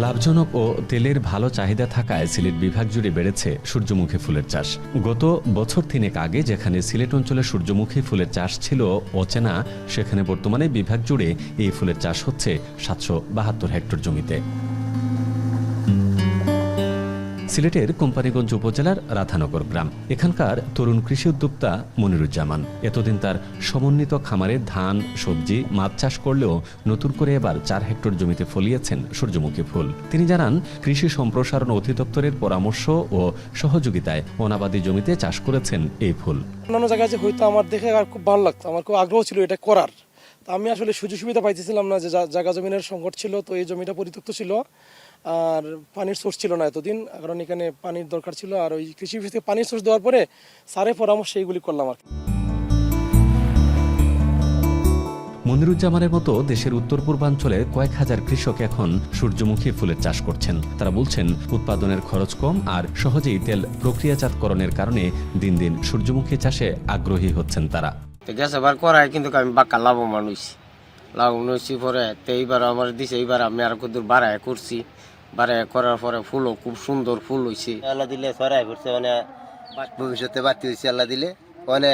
লাভজনক ও তেলের ভালো চাহিদা থাকায় সিলেট বিভাগ জুড়ে বেড়েছে সূর্যমুখী ফুলের চাষ। গত বছর 3 আগে যেখানে সিলেট অঞ্চলে সূর্যমুখী ফুলের চাষ ছিল অচেনা, সেখানে বর্তমানে বিভাগ জুড়ে এই ফুলের চাষ হচ্ছে 772 হেক্টর জমিতে। সিলেটের কোম্পানীগঞ্জ উপজেলার রাধানগর গ্রাম। এখানকার তরুণ কৃষি উদ্যোক্তা মনিরুজ্জামান এতদিন তার সমন্বিত খামারে ধান, সবজি, মাছ চাষ করলেও নতুন করে এবার 4 হেক্টর জমিতে ফলিয়েছেন সূর্যমুখী ফুল। তিনি জানান, কৃষি সম্প্রসারণ অধিদপ্তরের পরামর্শ ও সহযোগিতায় অনাবাদী জমিতে চাষ করেছেন এই ফুল। অন্যান্য জায়গায় যে হয়তো আমার দেখে আর খুব ভালো লাগতো, আমার খুব আগ্রহ ছিল এটা করার। তা আমি আসলে সুযোগ সুবিধা পাইতেছিলাম না, যে জায়গা জমিনের সংকট ছিল, তো এই জমিটা পরিত্যক্ত ছিল আর পানির সোর্স ছিল না এতদিন, কারণ এখানে পানির দরকার ছিল। আর ওই কৃষি অফিস থেকে পানির সোর্স দেওয়ার পরে স্যারের পরামর্শে এইগুলি করলাম আর কি। মনিরুজ্জামানের মতো দেশের উত্তর পূর্বাঞ্চলে কয়েক হাজার কৃষক এখন সূর্যমুখী ফুলের চাষ করছেন। তারা বলছেন, উৎপাদনের খরচ কম আর সহজেই তেল প্রক্রিয়াজাতকরণের কারণে দিন দিন সূর্যমুখী চাষে আগ্রহী হচ্ছেন তারা। গ্যাসবার করায় কিন্তু আমি বাক্কা লাভবান হয়েছি পরে তো এইবার আমার দিছে, এইবার আমি আর কত বাড়ায় করছি, বাড়ায় করার পরে ফুলও খুব সুন্দর ফুল হয়েছে। আল্লাহ দিলে ছড়াই পড়ছে, মানে ভবিষ্যতে বাড়তি হয়েছে আল্লাহ দিলে, মানে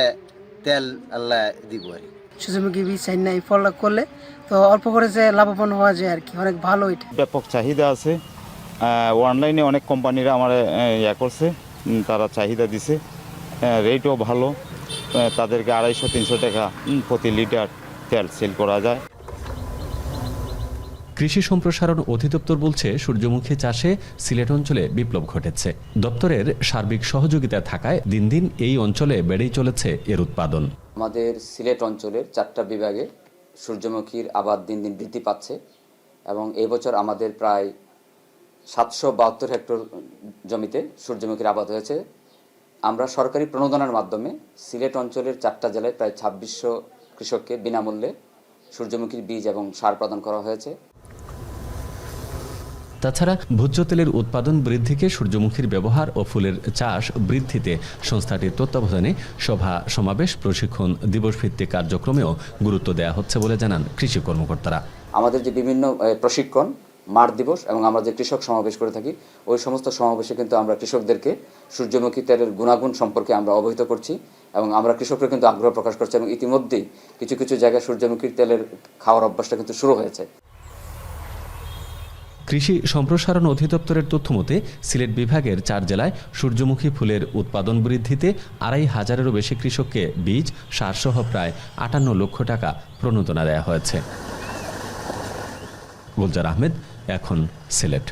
তেল আল্লাহ দিব আর সূর্যমুখী বীজ চাই না, এই ফল করলে তো অল্প খরচে লাভবান হওয়া যায় আর কি, অনেক ভালো। এটা ব্যাপক চাহিদা আছে, অনলাইনে অনেক কোম্পানিরা আমার করছে, তারা চাহিদা দিছে, রেটও ভালো, তাদেরকে 250-300 টাকা প্রতি লিটার তেল সেল করা যায়। কৃষি সম্প্রসারণ অধিদপ্তর বলছে, সূর্যমুখী চাষে সিলেট অঞ্চলে বিপ্লব ঘটেছে। দপ্তরের সার্বিক সহযোগিতা থাকায় দিন দিন এই অঞ্চলে বেড়েই চলেছে এর উৎপাদন। আমাদের সিলেট অঞ্চলের 4টা বিভাগে সূর্যমুখীর আবাদ দিন দিন বৃদ্ধি পাচ্ছে এবং এই বছর আমাদের প্রায় 772 হেক্টর জমিতে সূর্যমুখীর আবাদ হয়েছে। আমরা সরকারি প্রণোদনার মাধ্যমে সিলেট অঞ্চলের 4টা জেলায় প্রায় 2600 কৃষককে বিনামূল্যে সূর্যমুখীর বীজ এবং সার প্রদান করা হয়েছে। তাছাড়া ভোজ্য তেলের উৎপাদন বৃদ্ধিকে সূর্যমুখীর ব্যবহার ও ফুলের চাষ বৃদ্ধিতে সংস্থাটির তত্ত্বাবধানে সভা সমাবেশ, প্রশিক্ষণ, দিবসভিত্তিক কার্যক্রমেও গুরুত্ব দেওয়া হচ্ছে বলে জানান কৃষি কর্মকর্তারা। আমাদের যে বিভিন্ন প্রশিক্ষণ, মাঠ দিবস এবং আমরা যে কৃষক সমাবেশ করে থাকি, ওই সমস্ত সমাবেশে কিন্তু আমরা কৃষকদেরকে সূর্যমুখী তেলের গুণাগুণ সম্পর্কে আমরা অবহিত করছি এবং আমরা কৃষকরা কিন্তু আগ্রহ প্রকাশ করছি এবং ইতিমধ্যেই কিছু কিছু জায়গায় সূর্যমুখীর তেলের খাওয়ার অভ্যাসটা কিন্তু শুরু হয়েছে। কৃষি সম্প্রসারণ অধিদপ্তরের তথ্যমতে সিলেট বিভাগের 4 জেলায় সূর্যমুখী ফুলের উৎপাদন বৃদ্ধিতে 2,500-এরও বেশি কৃষককে বীজ, সারসহ প্রায় 58 লক্ষ টাকা প্রণোদনা দেওয়া হয়েছে। গুলজার আহমেদ, এখন সিলেট।